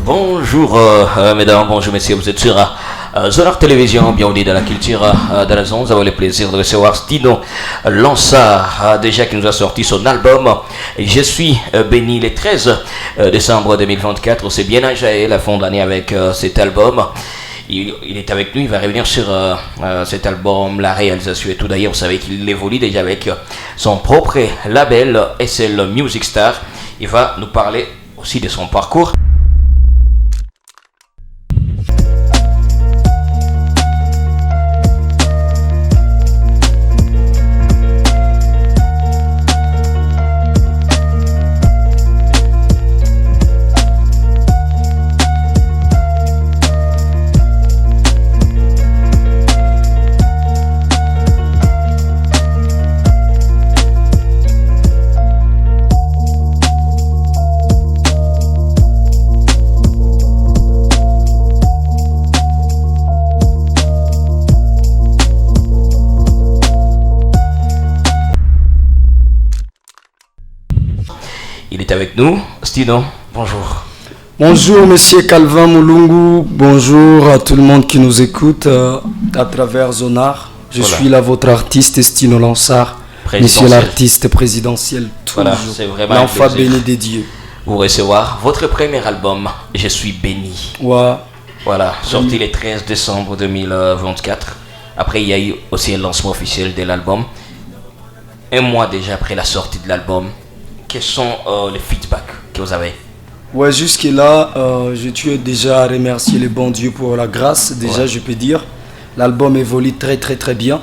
Bonjour mesdames, bonjour messieurs, vous êtes sur Zonar Télévision, bienvenue dans la culture de la zone. Nous avons le plaisir de recevoir Stino Lansar, déjà qui nous a sorti son album Je suis béni le 13 décembre 2024. C'est bien enjaillé la fin d'année avec cet album. Il est avec nous, il va revenir sur cet album, la réalisation et tout. D'ailleurs, vous savez qu'il évolue déjà avec son propre label SL Music Star. Il va nous parler aussi de son parcours. Il est avec nous, Stino, bonjour. Bonjour Monsieur Calvin Moulungu, bonjour à tout le monde qui nous écoute à travers Zonar. Je suis là votre artiste Stino Lansar, Monsieur l'artiste présidentiel, voilà, c'est vraiment l'enfant béni des dieux. Vous recevoir votre premier album, Je suis béni. Ouais. Voilà, sorti le 13 décembre 2024. Après, il y a eu aussi un lancement officiel de l'album. Un mois déjà après la sortie de l'album. Quels sont les feedbacks que vous avez? Ouais, jusque-là, je tiens déjà à remercier le bon Dieu pour la grâce. Déjà, je peux dire, l'album évolue très très très bien.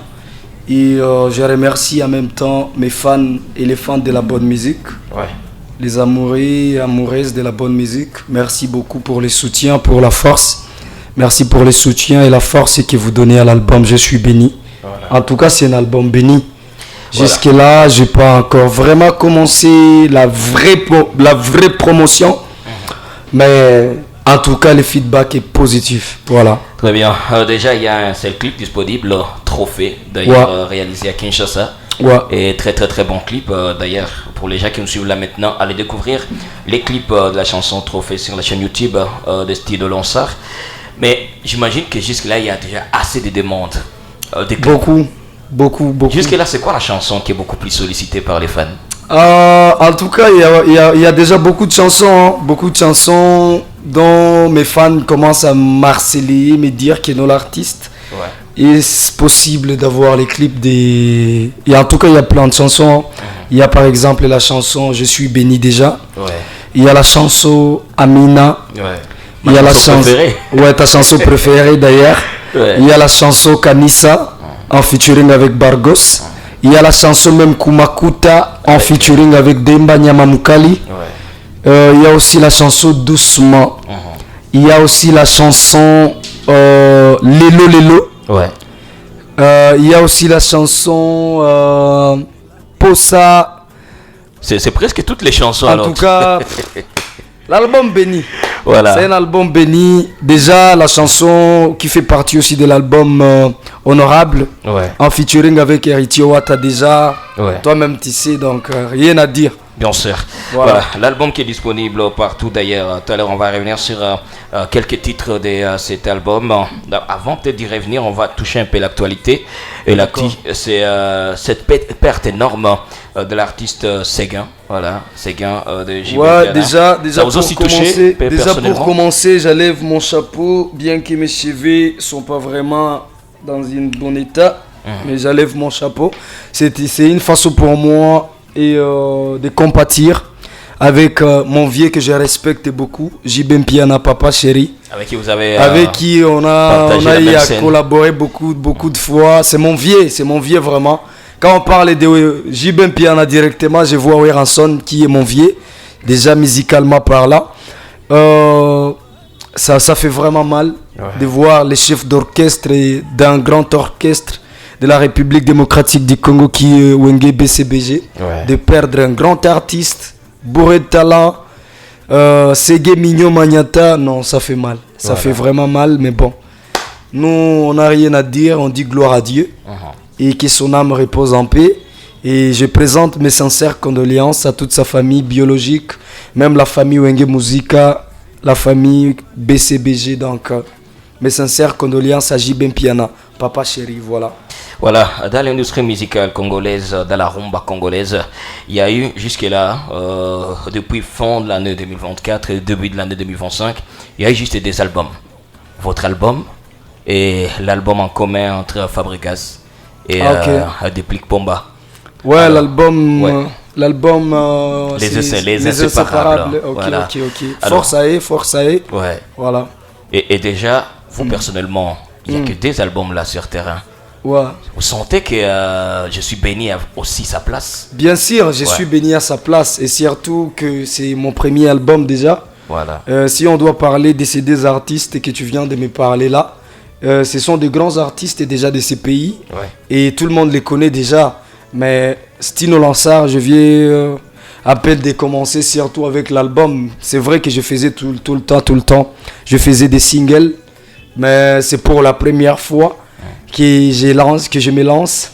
Et je remercie en même temps mes fans et les fans de la bonne musique. Ouais. Les amoureux et amoureuses de la bonne musique. Merci beaucoup pour le soutien, pour la force. Merci pour le soutien et la force que vous donnez à l'album Je suis béni. Voilà. En tout cas, c'est un album béni. Jusque-là, je n'ai pas encore vraiment commencé la vraie promotion. Mais en tout cas, le feedback est positif. Voilà. Très bien. Déjà, il y a un seul clip disponible, Trophée, d'ailleurs réalisé à Kinshasa. Ouais. Et très très très bon clip. D'ailleurs, pour les gens qui nous suivent là maintenant, allez découvrir les clips de la chanson Trophée sur la chaîne YouTube de Stino Lansar. Mais j'imagine que jusque-là, il y a déjà assez de demandes. Beaucoup. Jusque-là, c'est quoi la chanson qui est beaucoup plus sollicitée par les fans? En tout cas, il y a déjà beaucoup de chansons dont mes fans commencent à m'harceler, me dire qu'ils sont l'artiste. Ouais. Et c'est possible d'avoir les clips des... Et en tout cas, il y a plein de chansons. Il y a par exemple la chanson Je suis béni déjà. Ouais. Il y a la chanson Amina. Ouais. Il y a la chanson préférée. Ouais, ta chanson préférée d'ailleurs. Ouais. Il y a la chanson Kanissa en featuring avec Bargos. Il y a la chanson même Kumakuta en featuring avec Demba Nyamamukali. Ouais. Il y a aussi la chanson Doucement. Il y a aussi la chanson Lelo Lelo. Ouais. Il y a aussi la chanson Posa. C'est presque toutes les chansons. En tout cas, l'album béni. Voilà. C'est un album béni. Déjà, la chanson qui fait partie aussi de l'album Honorable, en featuring avec Héritier Wata déjà. Ouais. Toi-même, tu sais, donc rien à dire. Bien sûr. Voilà. L'album qui est disponible partout d'ailleurs. Tout à l'heure, on va revenir sur quelques titres de cet album. Avant peut-être d'y revenir, on va toucher un peu l'actualité. Et c'est cette perte énorme de l'artiste Séguin. Voilà, Séguin de JB. Ouais, déjà pour commencer, j'enlève mon chapeau, bien que mes cheveux sont pas vraiment dans un bon état, mais j'enlève mon chapeau. C'est une façon pour moi de compatir avec mon vieux que je respecte beaucoup, JB Mpiana, papa chéri, avec qui on a eu à collaborer beaucoup de fois. C'est mon vieux vraiment. Quand on parle de JB Mpiana directement, je vois Weranson qui est mon vieux, déjà musicalement par là. Ça fait vraiment mal de voir les chefs d'orchestre d'un grand orchestre de la République démocratique du Congo qui est Wenge BCBG, de perdre un grand artiste, bourré de talent, Ségué Mignon Magnata. Non, ça fait mal, ça fait vraiment mal, mais bon, nous on n'a rien à dire, on dit gloire à Dieu et que son âme repose en paix. Et je présente mes sincères condoléances à toute sa famille biologique, même la famille Wenge Muzika la famille BCBG. Donc, mes sincères condoléances à Jibem Piana, papa chéri, voilà. Voilà, dans l'industrie musicale congolaise, dans la rumba congolaise, il y a eu jusque-là, depuis fin de l'année 2024 et début de l'année 2025, il y a eu juste des albums. Votre album et l'album en commun entre Fabregas et Déplique Pomba. Ouais, alors, l'album... Ouais. L'album... les inséparables. Ok, voilà. Ok. Force à eux. Ouais. Voilà. Et déjà, vous personnellement, il n'y a que des albums là sur terrain. Ouais. Vous sentez que je suis béni à aussi sa place? Bien sûr, je suis béni à sa place. Et surtout que c'est mon premier album déjà. Voilà. Si on doit parler de ces deux artistes que tu viens de me parler là, ce sont des grands artistes déjà de ces pays. Ouais. Et tout le monde les connaît déjà. Mais Stino Lansar, je viens à peine de commencer, surtout avec l'album. C'est vrai que je faisais tout le temps. Je faisais des singles. Mais c'est pour la première fois que je me lance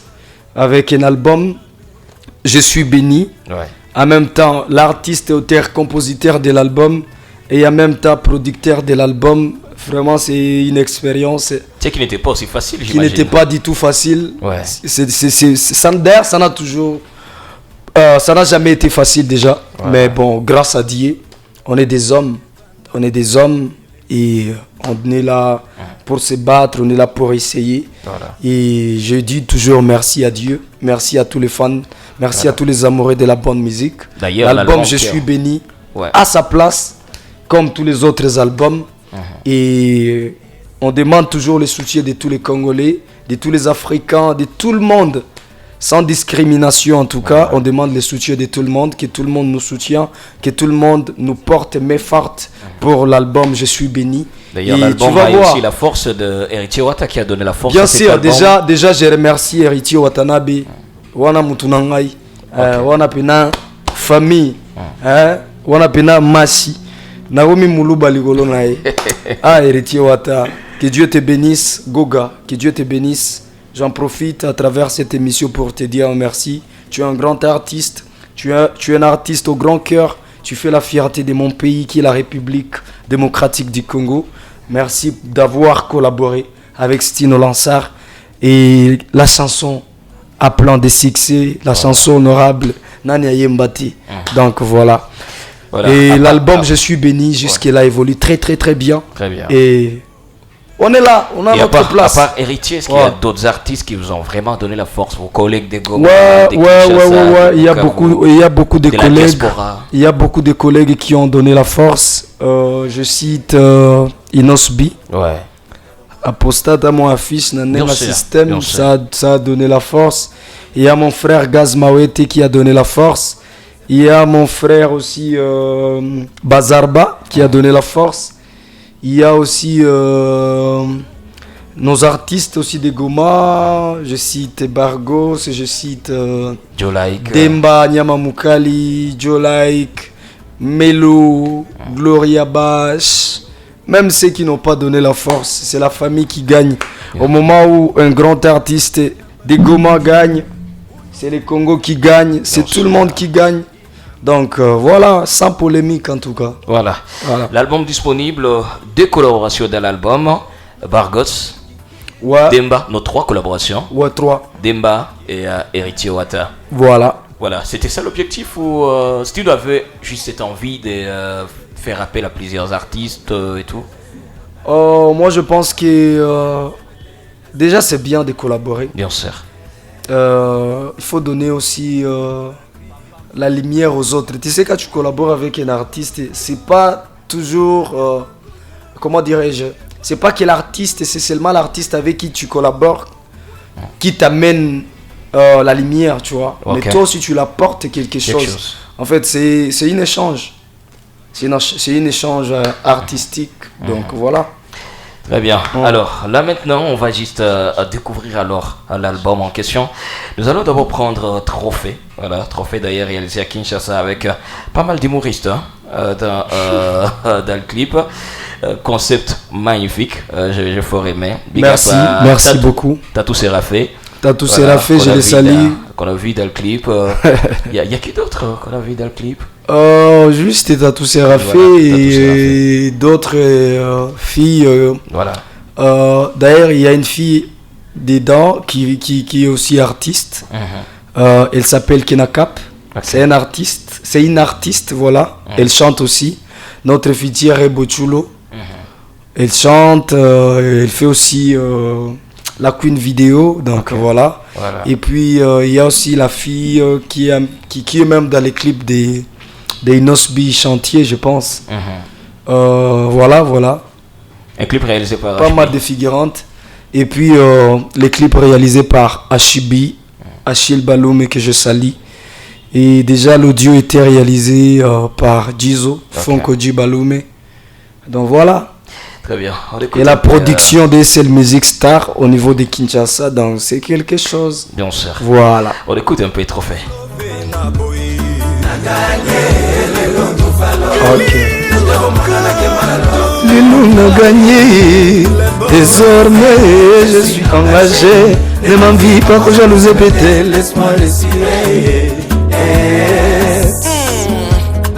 avec un album. Je suis béni. Ouais. En même temps, l'artiste, auteur, compositeur de l'album et en même temps producteur de l'album. Vraiment, c'est une expérience. C'est qui n'était pas aussi facile, j'imagine. Qui n'était pas du tout facile. Ouais. Ça n'a jamais été facile déjà. Ouais. Mais bon, grâce à Dieu, on est des hommes. Et on est là pour se battre, on est là pour essayer. Voilà. Et je dis toujours merci à Dieu, merci à tous les fans, merci à tous les amoureux de la bonne musique. D'ailleurs, l'album Je suis béni à sa place, comme tous les autres albums. Et on demande toujours le soutien de tous les Congolais, de tous les Africains, de tout le monde. Sans discrimination en tout cas, on demande le soutien de tout le monde, que tout le monde nous soutient, que tout le monde nous porte main forte pour l'album Je suis béni. D'ailleurs, l'album a aussi la force de Héritier Wata qui a donné la force. Bien sûr, déjà je remercie Héritier Watanabe, wana mutunangai, wana pena famille, wana pena masi, Naomi Moulouba ligolo nae. Héritier Wata, que Dieu te bénisse, Goga, que Dieu te bénisse. J'en profite à travers cette émission pour te dire merci. Tu es un grand artiste, tu es un artiste au grand cœur. Tu fais la fierté de mon pays qui est la République démocratique du Congo. Merci d'avoir collaboré avec Stino Lansar. Et la chanson à plan de succès, la chanson honorable, Nania Yembati. Donc voilà. Et l'album Je suis béni jusque-là évolue très très très bien. Très bien. Et on est là, on a notre place. À part Héritier, est-ce qu'il y a d'autres artistes qui vous ont vraiment donné la force? Vos collègues des Goma, il y a beaucoup de collègues. Il y a beaucoup de collègues qui ont donné la force. Je cite Inosbi. Ouais. Apostate à mon affiche, un système, ça a donné la force. Il y a mon frère Gaz Mawete qui a donné la force. Il y a mon frère aussi Bazarba qui a donné la force. Il y a aussi nos artistes aussi de Goma. Je cite Bargos, je cite Jolaik, Demba, Nyamamukali, Jolaik, Melo, Gloria Bash. Même ceux qui n'ont pas donné la force, c'est la famille qui gagne. Au moment où un grand artiste de Goma gagne, c'est les Congo qui gagnent, c'est tout le monde qui gagne. Donc voilà, sans polémique en tout cas. Voilà. L'album disponible, 2 collaborations dans l'album, Bargos, Demba, nos 3 collaborations. 3. Demba et Héritier Wata. Voilà. C'était ça l'objectif ou si tu avais juste cette envie de faire appel à plusieurs artistes et tout? Moi je pense que déjà c'est bien de collaborer. Bien sûr. Il faut donner aussi la lumière aux autres. Tu sais, quand tu collabores avec un artiste, c'est pas toujours comment dirais-je, c'est pas que l'artiste, c'est seulement l'artiste avec qui tu collabores qui t'amène la lumière, tu vois. Mais toi aussi tu l'apportes quelque chose. En fait, c'est un échange. C'est un échange artistique. Donc voilà. Très bien. Alors là maintenant, on va juste découvrir alors l'album en question. Nous allons d'abord prendre Trophée. Voilà, Trophée d'ailleurs réalisé à Kinshasa avec pas mal d'humoristes dans le clip. Concept magnifique, j'ai fort aimé. Merci beaucoup. Tatou Sérafé. Tatou Sérafé, je les salue. Qu'on a vu dans le clip. Il y a qui d'autre qu'on a vu dans le clip? Juste Tatou Serafé et d'autres filles. Voilà. D'ailleurs, il y a une fille dedans qui est aussi artiste. Elle s'appelle Kenakap. Okay. C'est une artiste, voilà. Elle chante aussi. Notre fille Thierry Bochulo. Elle chante, elle fait aussi la Queen vidéo, donc voilà. Et puis il y a aussi la fille qui est même dans les clips des Inosbi Chantier, je pense. Voilà. Un clip réalisé par pas mal de figurantes. Et puis les clips réalisés par Achibi, Achille Baloum, que je salue. Et déjà l'audio était réalisé par Jizo, Fonkoji Baloum. Donc voilà. Très bien. Et la production des Cell Music Star au niveau de Kinshasa, donc c'est quelque chose. Bien sûr. Voilà. On écoute un peu Trophée. Ok. Lilou n'a gagné. Désormais je suis engagé. Ne m'envie pas que jalouse et pété. Laisse-moi respirer.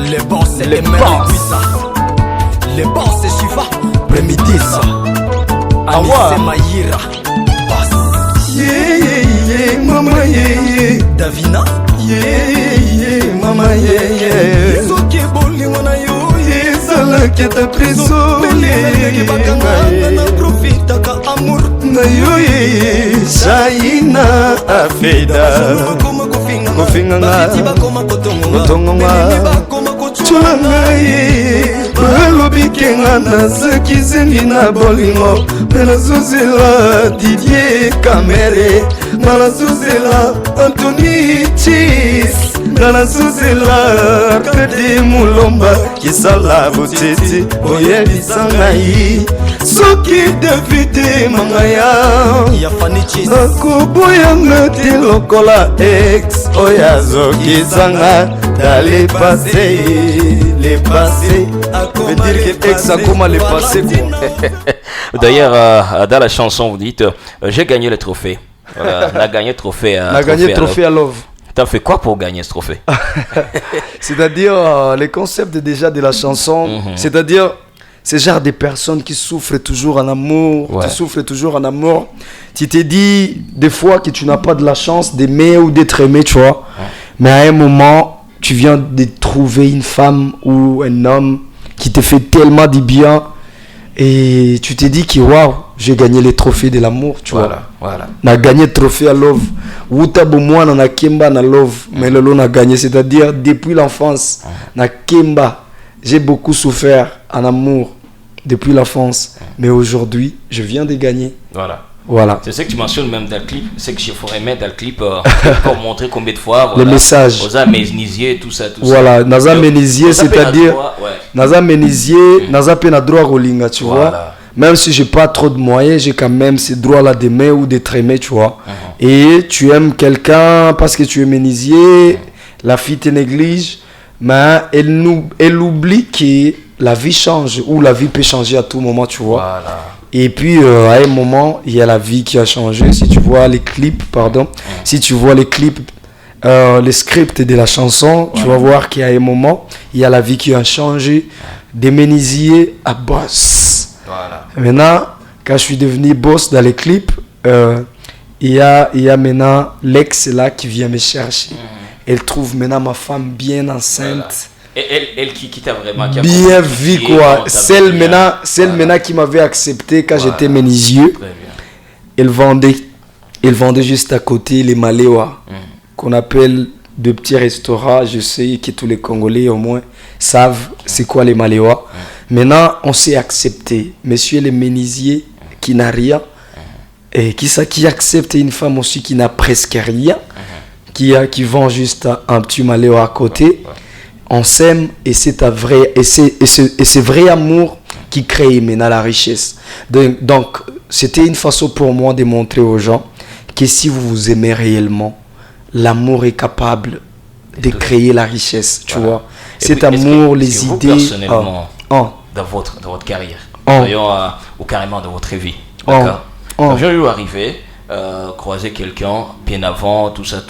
Les boss c'est les boss. Les boss c'est Shiva. Premidis. Anise Maïra. Yeah, mama yeah. Davina. Yeah, mama yeah. Soki boli wana yo. Sala que ta prison. Ki bakanga na profita ka amour. Na yo Shaina afeda. Kofinga nga. Kotonga nga. Chulanga Balobi kenga nazaki zengi na bolingo. Menazuzela Didier Kamere. Menazuzela Anthony Chis. Menazuzela Arkadi Mulomba. Kisala boteti oyebisa ngai. Soki Davide Mangaya. Akoboyanga te lokola ex. Oyazoki zanga dans le passé. Veut dire que ex a comment le passé. D'ailleurs, dans la chanson, vous dites j'ai gagné le trophée. Voilà, on a gagné le trophée. On a gagné le trophée à Love. T'as fait quoi pour gagner ce trophée? C'est-à-dire, le concept déjà de la chanson, c'est-à-dire, ce genre de personnes qui souffrent toujours en amour, tu te dis des fois que tu n'as pas de la chance d'aimer ou d'être aimé, tu vois. Mais à un moment, tu viens de trouver une femme ou un homme qui te fait tellement du bien et tu te dis que waouh, j'ai gagné les trophées de l'amour, tu vois. Voilà. Na gagné le trophée à Love. Wuta bomwa na kemba na Love, mais lolo na gagné, c'est-à-dire depuis l'enfance, na kemba, j'ai beaucoup souffert en amour depuis l'enfance, mais aujourd'hui, je viens de gagner. Voilà. C'est ce que tu mentionnes même dans le clip, c'est que je ferais mettre dans le clip pour montrer combien de fois le message. Naza Ménisier, tout ça. Voilà, Naza Ménisier, c'est-à-dire Naza Ménisier, Naza Pena droit Rolinga, tu vois. Même si j'ai pas trop de moyens, j'ai quand même ces droits-là d'aimer ou d'être aimé, tu vois. Et tu aimes quelqu'un parce que tu es ménisier, la fille te néglige, mais elle oublie que la vie change ou la vie peut changer à tout moment, tu vois. Et puis à un moment, il y a la vie qui a changé. Si tu vois les clips, si tu vois les clips, les scripts de la chanson, tu vas voir qu'à un moment, il y a la vie qui a changé des ménisiers à boss. Maintenant, quand je suis devenu boss dans les clips, il y a maintenant l'ex là qui vient me chercher. Elle trouve maintenant ma femme bien enceinte. Et elle qui t'a vraiment bien vu quoi. Celle maintenant qui m'avait accepté quand j'étais ménisieux. Elle vendait juste à côté les Maléwa qu'on appelle de petits restaurants. Je sais que tous les Congolais au moins savent c'est quoi les Maléwa. Maintenant, on s'est accepté. Monsieur le ménisier qui n'a rien, et qui accepte une femme aussi qui n'a presque rien, qui vend juste un petit maléo à côté. On s'aime et c'est ce vrai amour qui crée maintenant la richesse. Donc, c'était une façon pour moi de montrer aux gens que si vous vous aimez réellement, l'amour est capable de créer la richesse, tu vois. Cet amour, les idées... Dans votre carrière, ou carrément dans votre vie. D'accord. Quand j'ai eu arrivé, croiser quelqu'un bien avant, tout ça,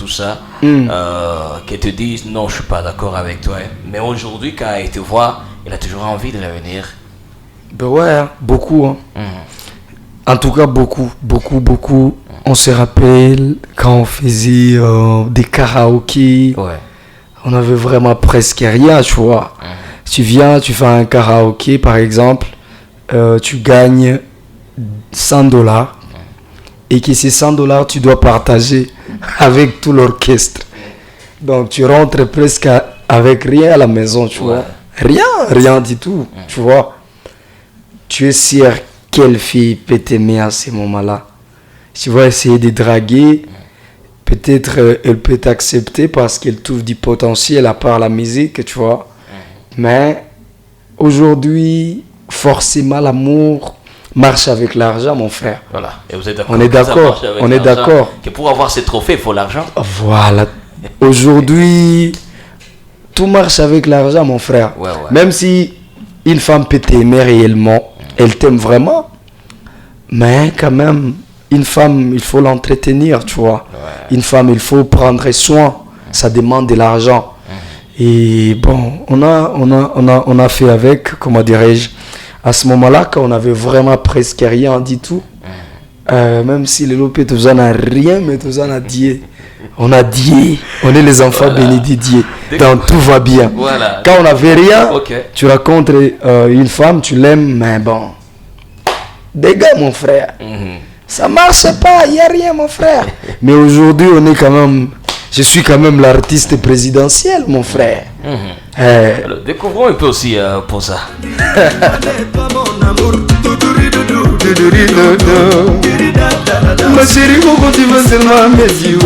qui te dise non, je suis pas d'accord avec toi. Mais aujourd'hui, quand il te voit, il a toujours envie de revenir. Ben ouais, beaucoup. Hein. En tout cas, beaucoup. On se rappelle quand on faisait des karaokés. Ouais. On avait vraiment presque rien, tu vois. Tu viens, tu fais un karaoké, par exemple, tu gagnes $100. Et que ces $100, tu dois partager avec tout l'orchestre. Donc, tu rentres presque avec rien à la maison, tu vois. Rien du tout, tu vois. Tu es sûr quelle fille peut t'aimer à ce moment-là. Tu vas essayer de draguer. Peut-être elle peut t'accepter parce qu'elle trouve du potentiel à part la musique, tu vois. Mais aujourd'hui, forcément, l'amour marche avec l'argent, mon frère. Voilà. Et vous êtes d'accord? On est d'accord. Que pour avoir ces trophées, il faut l'argent. Voilà. Aujourd'hui, tout marche avec l'argent, mon frère. Ouais. Même si une femme peut t'aimer réellement, elle t'aime vraiment, mais quand même, une femme, il faut l'entretenir, tu vois. Ouais. Une femme, il faut prendre soin. Ça demande de l'argent. Et bon, on a fait avec, comment dirais-je, à ce moment-là, quand on avait vraiment presque rien du tout, même si les lopés, tout ça n'a rien, mais tout ça n'a Dieu. On a Dieu, on est les enfants bénis de Dieu. Donc tout va bien. Voilà. Quand on n'avait rien, tu rencontres une femme, tu l'aimes, mais bon, dégâts mon frère. Ça marche pas, il n'y a rien mon frère. Mais aujourd'hui, je suis quand même l'artiste présidentiel, mon frère. Alors, découvrons un peu aussi pour ça. Ma chérie, pourquoi tu vas seulement me dire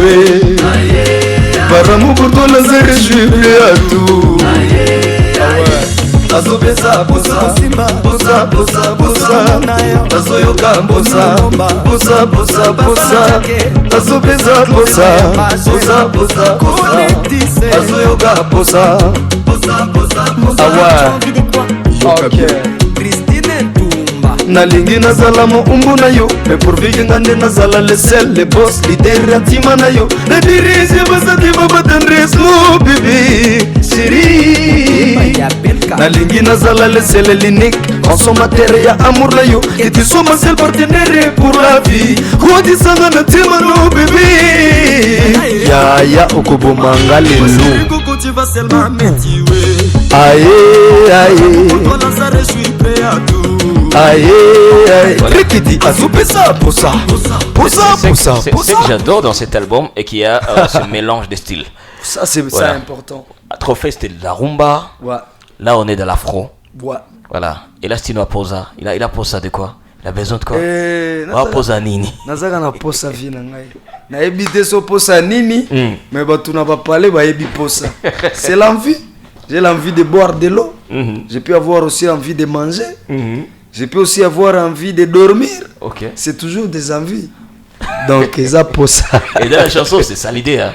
par amour pour toi, je suis prêt à tout. Azo besa bosa, bosa bosa bosa, azo yoka bosa, bosa bosa bosa, azo besa bosa, bosa bosa bosa, azo yoka bosa, bosa bosa bosa. Ok. Nalingi nazala mo umbu na yo, mais pour vivre ngande nazala le seul, le boss, leader atima na yo. Na dirige basati baba tendresse mon bébé, chérie. Nalingi nazala le seul, l'unique, consommateur ya amour na yo. Et tu sois ma seule partenaire pour la vie. Quoi dit ça na tima no bébé. Ya okobo manga lelu. Coco tu vas seulement me tuer. Aïe aïe. Pour toi Lazare je suis prêt à tout. Aïe, Rikidi, Azupesa, Posa. C'est que j'adore dans cet album et qu'il y a ce mélange de styles. Ça, c'est important. Trophée, c'était de la rumba. Ouais. Là, on est de l'afro. Ouais. Voilà. Et là, Stino a Posa. Il a Posa de quoi? Il a besoin de quoi? Posa Nini. Nazaka na Posa vina ngai. Na ebite so Posa Nini. Mais bah, tu n'as pas parlé, bah, ebi Posa. C'est l'envie. J'ai l'envie de boire de l'eau. Je peux avoir aussi envie de manger. Je peux aussi avoir envie de dormir. Okay. C'est toujours des envies. Donc, ils ont pour ça. Et dans la chanson, c'est ça l'idée. Hein?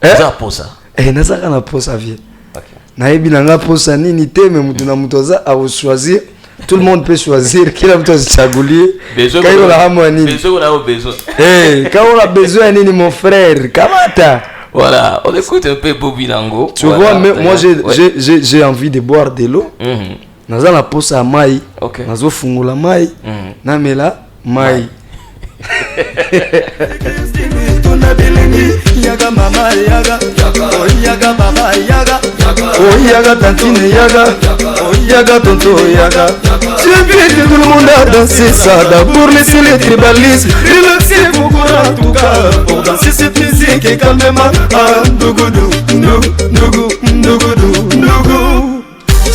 Ils ont pour ça. Et ils ont pour ça. Naïbi n'a pour ça ni nité, mais nous avons choisir. Tout le monde peut choisir. Qui a besoin de chagoulier? Quand on a besoin. Quand on a besoin, mon frère. Kamata. Voilà, on écoute un peu Bobby Nango. Tu vois, mais moi j'ai envie de boire de l'eau. Naza na posa mai, nazo fungula mai, namela mai. Yaga mama yaga, oh yaga baba yaga, oh yaga tantine yaga, oh yaga tonto yaga. J'invite tout le monde à danser ça, d'abord laisser les tribalistes, relaxer vos corps en tout cas, pour danser cette musique et calmement, ah nougoudou, nougoudou, nougoudou, nougoudou.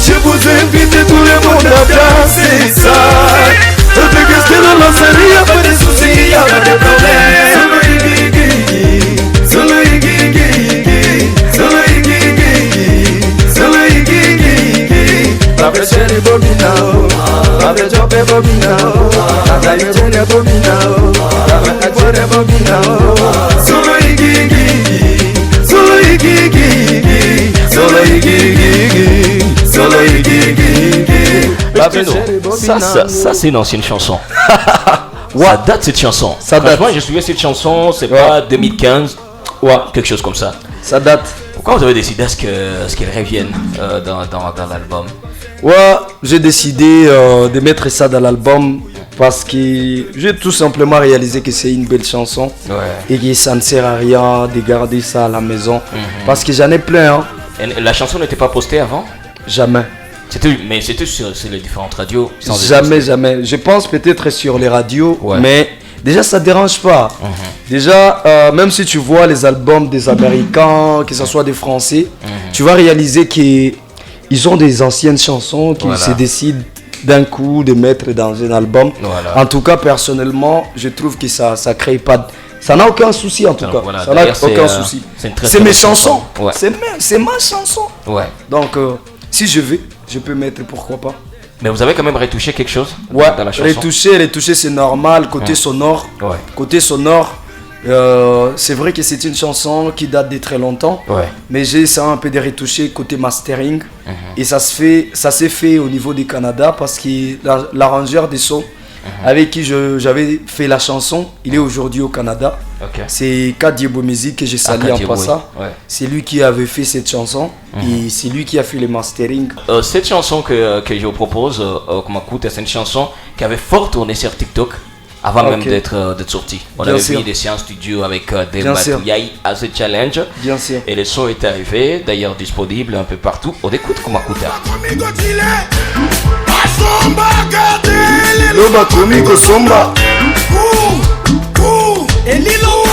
Je vous invite tout le monde à danser ça. Depuis que c'est dans la série, y'a pas de soucis, y'a pas de problème. Solo igigi, solo igigi, solo igigi. La pressione bobinao, la pressione bobinao, la pressione bobinao, la pressione bobinao. Solo igigi, solo igigi, solo igigi. Ça c'est une ancienne chanson. Ouais. Ça date cette chanson. Ça date. Franchement, je suivais cette chanson, c'est pas 2015, quelque chose comme ça. Ça date. Pourquoi vous avez décidé à ce qu'elle revienne dans l'album? Ouais, j'ai décidé de mettre ça dans l'album parce que j'ai tout simplement réalisé que c'est une belle chanson et que ça ne sert à rien de garder ça à la maison parce que j'en ai plein. Hein. Et la chanson n'était pas postée avant? Jamais. Mais c'était sur les différentes radios? Jamais. Je pense peut-être sur les radios, mais déjà ça dérange pas. Déjà, même si tu vois les albums des Américains, que ce soit des Français, tu vas réaliser qu'ils ont des anciennes chansons qui se décident d'un coup de mettre dans un album. En tout cas, personnellement, je trouve que ça crée pas... Ça n'a aucun souci en tout cas. Ça n'a aucun souci. C'est mes chansons. C'est ma chanson. Donc, si je veux, je peux mettre, pourquoi pas. Mais vous avez quand même retouché quelque chose dans la chanson? Retoucher c'est normal. Côté sonore, c'est vrai que c'est une chanson qui date de très longtemps. Mais j'ai ça un peu de retoucher côté mastering. Et ça s'est fait au niveau du Canada parce que l'arrangeur des sons avec qui j'avais fait la chanson, il est aujourd'hui au Canada. C'est Kadiebo Music que j'ai sali en passant. C'est lui qui avait fait cette chanson et c'est lui qui a fait le mastering. Cette chanson que je vous propose, Kumakuta, c'est une chanson qui avait fort tourné sur TikTok avant même d'être sortie. On avait vu des séances studio avec Demba Tuyai à ce challenge. Bien sûr. Et le son est arrivé, d'ailleurs disponible un peu partout. On écoute Kumakuta. Loba Komiko Somba Elilo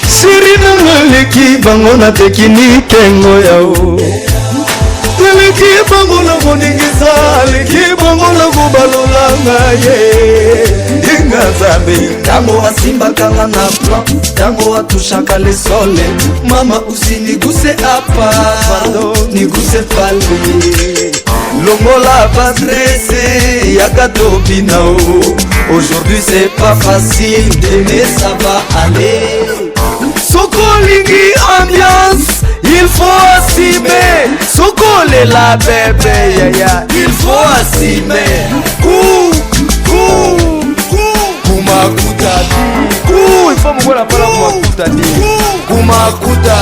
Sirina Maleki Bangona Tekinike Ngoyao Leki Bangola Moningisa Leki Bangola Gubalola Ngaye Ingazabe Tango wa Simba kanga na plan Tango wa tushaka le sole Mama usiniguse hapa Pardon niguse pale Longola patresse Yakato binao Aujourd'hui c'est pas facile mais ça va aller Sokolingi ambiance il faut assumer Sokole la bébé il faut assumer Kumakuta il faut me la parole Kumakuta Kumakuta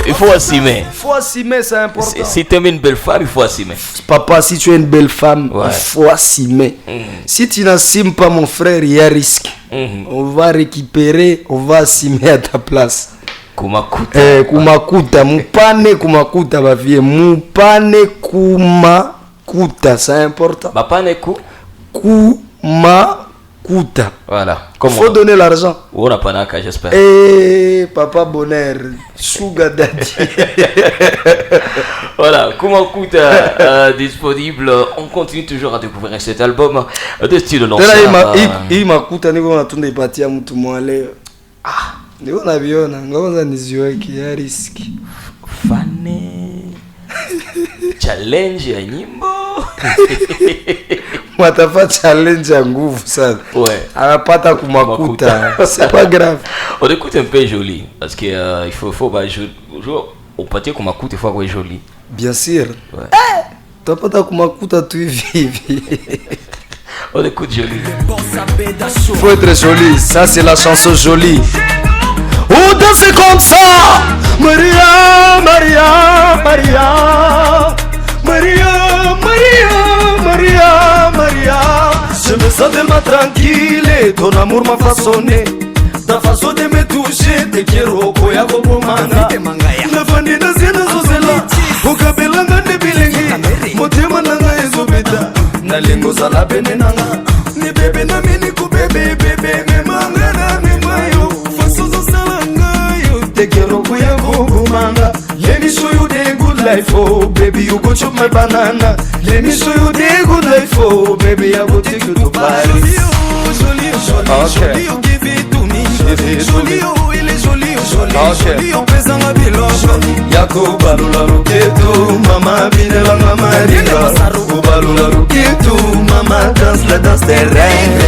Il faut assumer. Il faut assumer, c'est important. Si tu aimes une belle femme, il faut assumer. Papa, si tu es une belle femme, il faut assumer. Si tu n'assumes pas, mon frère, il y a risque. On va récupérer, on va assumer à ta place. Kumakuta. Kumakuta, mupane Kumakuta, ma vie. Mupane Kumakuta, c'est important. Mupane Kumakuta. Voilà. Il faut donner l'argent. On a pas naka, j'espère. Papa bonheur, sugar daddy. Voilà, Kumakuta disponible. On continue toujours à découvrir cet album de style non. Il makuta niko natunda ipatia mtu mwale. Niko naviona, ngoza niziweke ya riski. Fane. Challenge ya nyimbo. Mwatafa challenge ya nguvu sana. Anapata Kumakuta. C'est pas grave. On écoute un peu joli parce que il faut bah on partir Kumakuta il faut avoir joli. Bien sûr. Tapata Kumakuta tu vivi. On écoute joli. Faut être joli, ça c'est la chanson jolie. Oh danser comme ça. Maria, Maria, Maria. Maria, Maria, Maria, Maria. Je me sens tellement tranquille, ton amour m'a façonné. Ta façon de me toucher, te quiero koya gobomanga. Nafandi na zena zozela, ukabelanga de bilengi. Motema nanga ezobeta, na lengo sala bene nanga. Ni bebe na mini ku bebe bebe me manga na me mayo. Façon zosala ngayo, te quiero koya gobomanga. Let me show you the good life, oh baby, you go chop my banana. Let me show you the good life, oh baby, I go take you to Paris. Jolie, jolie, jolie, give it to me. Jolie, oh, il est joli, oh, joli opezanga biloko yakobalula luketu mama binelanga maringa kobalula luketu mama danse la danse des reines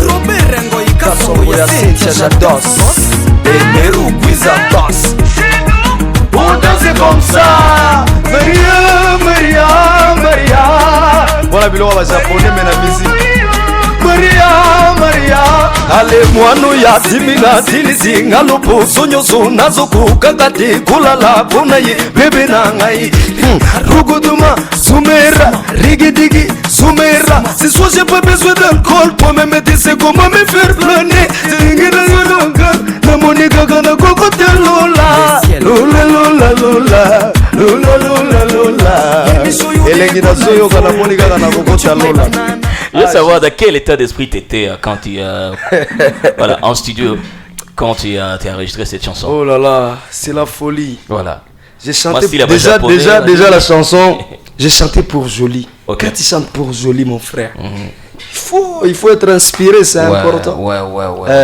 Robert Ngoyi Kasongo ya Cynthia Jados et Meru Guizatos. On danse comme ça, Maria, Maria, Maria. Voilà, biloko ba japonais mais na musique. Maria, Maria. Ale mwanu ya timina tilizi ngalopo sonyo zona zoku kakati kulala kunayi bebe na ngai. Ruguduma, sumera, rigidigi, sumera. Ce soir j'ai pas besoin d'alcool pour me mettre c'est comment me faire planer. Zingina yolonga, na monika kana kokote lola. Lola lola lola, lola lola lola. Elengi na soyo kana monika kana kokote lola. Je veux savoir dans quel état d'esprit tu étais quand tu voilà, en studio, quand tu as enregistré cette chanson. Oh là là, c'est la folie. Voilà. J'ai chanté Moi, déjà la chanson. J'ai chanté pour Jolie. Okay. Quand tu chantes pour Jolie, mon frère, il faut être inspiré, c'est important. Ouais.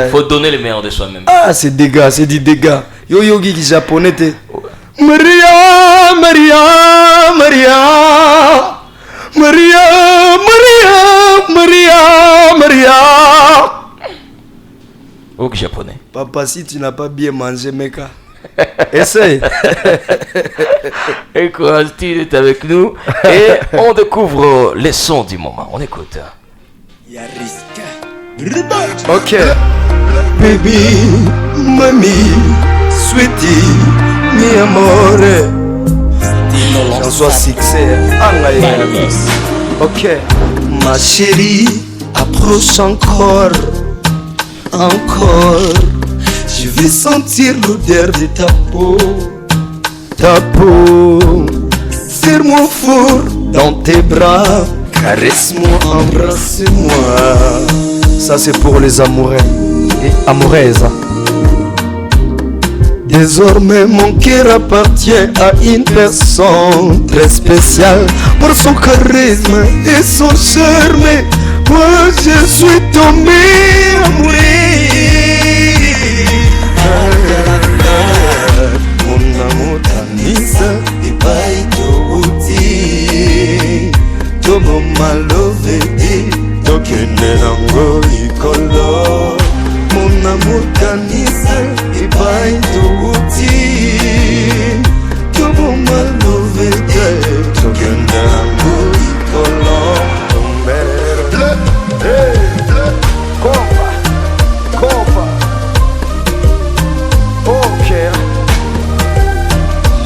Il faut donner le meilleur de soi-même. Ah, c'est dégâts, c'est du dégât. Yo yogi qui japonais t'es. Maria, Maria, Maria. Maria, Maria, Maria, Maria. Ok, japonais. Papa, si tu n'as pas bien mangé, meka, essaye. Et quoi, Steve est avec nous et on découvre les sons du moment. On écoute. Ok. Baby, mami, sweetie, mi amore. Chanson succès. Ok. Ma chérie, approche encore. Encore. Je vais sentir l'odeur de ta peau. Ta peau. Serre-moi fort dans tes bras. Caresse-moi, embrasse-moi. Ça c'est pour les amoureux et amoureuses. Désormais mon cœur appartient à une personne très spéciale. Pour son charisme et son charme, moi je suis tombé amoureux. Mon amour Tanisa et Baïtouti Tomo Malovedi Tokene Nango Ikolo. Mon amour Tanisa et Baïtouti Tomo Malovedi Tokene Nango Ikolo. Compa ok.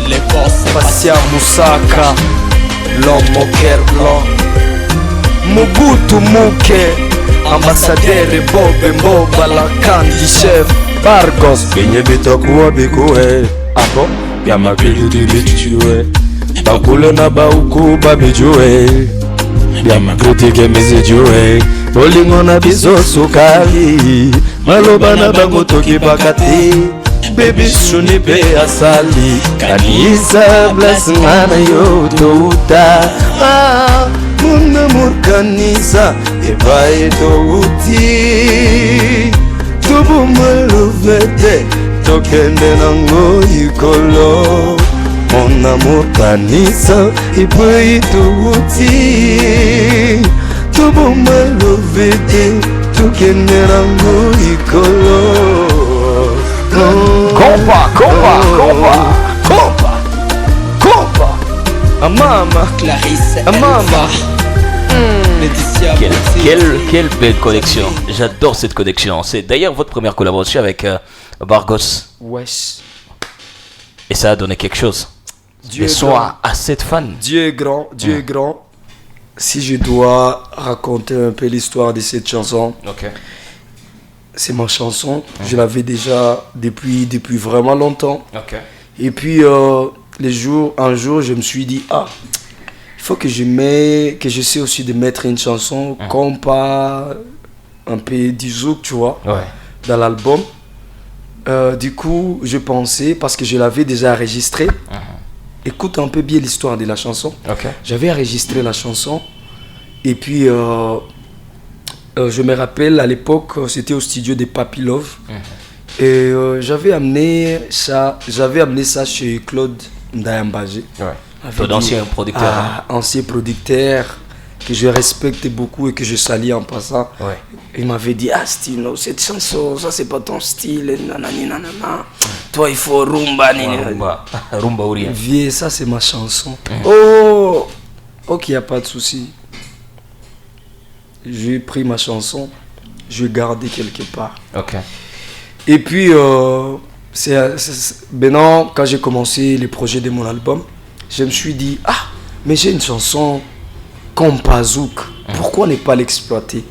Les boss Passia Moussaka, l'homme au cœur blanc. Mobutu Muke, ambassadeur Bob Mboba, la candy chef Bargos. Benye bitakuwa bikuwe Abo Yama bilu dibichue Bakule na bauku babijue Yama kritike mizijue Bolingo na bizo sukali Maloba na bango toki bakati Baby shuni pe asali Kanisa bless ngana yoto uta. Mon amour Kanisa, ebaye to uti. Tobo malovete, tokende nango ikolo. Mon amour Kanisa, ebaye to uti. Tobo malovete, tokende nango ikolo. Compa. Mama, Clarisse mama. Laetitia Quelle belle connexion. J'adore cette connexion. C'est d'ailleurs votre première collaboration avec Bargos. Wesh. Et ça a donné quelque chose. Dieu Les est sons grand. à cette fan. Dieu est grand, Dieu est grand. Si je dois raconter un peu l'histoire de cette chanson, Ok. c'est ma chanson. Je l'avais déjà depuis vraiment longtemps. Ok. Et puis un jour, je me suis dit il faut que je sais aussi de mettre une chanson compas, un peu du zouk, tu vois, Ouais. dans l'album. Du coup, je pensais, parce que je l'avais déjà enregistré, écoute un peu bien l'histoire de la chanson. Ok. J'avais enregistré la chanson et puis Je me rappelle, à l'époque, c'était au studio de Papy Love. Et j'avais amené ça chez Claude Ndayambagé. Ton ancien producteur. Ancien producteur que je respecte beaucoup et que je salue en passant. Il m'avait dit, Stino, cette chanson, ça c'est pas ton style, nanani nanana. Toi il faut rumba. Rumba ou rien. Vieux, ça c'est ma chanson. Oh, ok, y a pas de souci. J'ai pris ma chanson, je l'ai gardée quelque part. Et puis, maintenant, quand j'ai commencé les projets de mon album, je me suis dit, mais j'ai une chanson comme Pazouk, pourquoi ne pas l'exploiter?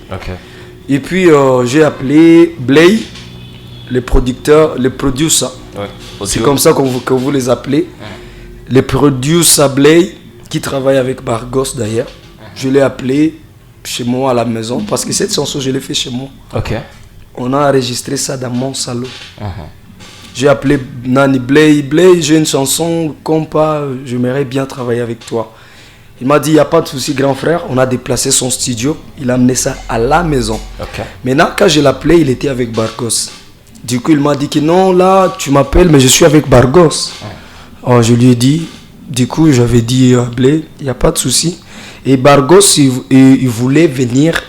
Et puis, j'ai appelé Blay, les producteurs, les producers. C'est comme ça que vous les appelez. Les producers Blay, qui travaillent avec Bargos d'ailleurs. Je l'ai appelé chez moi à la maison, parce que cette chanson, je l'ai fait chez moi. On a enregistré ça dans mon salon. J'ai appelé Nani Blay, j'ai une chanson compas, j'aimerais bien travailler avec toi. Il m'a dit, il n'y a pas de souci grand frère, on a déplacé son studio, il a amené ça à la maison. Maintenant, quand je l'appelais, il était avec Bargos. Du coup, il m'a dit que non, là, tu m'appelles, mais je suis avec Bargos. Alors, je lui ai dit, du coup, j'avais dit à Blay, il n'y a pas de souci. Et Bargos, il voulait venir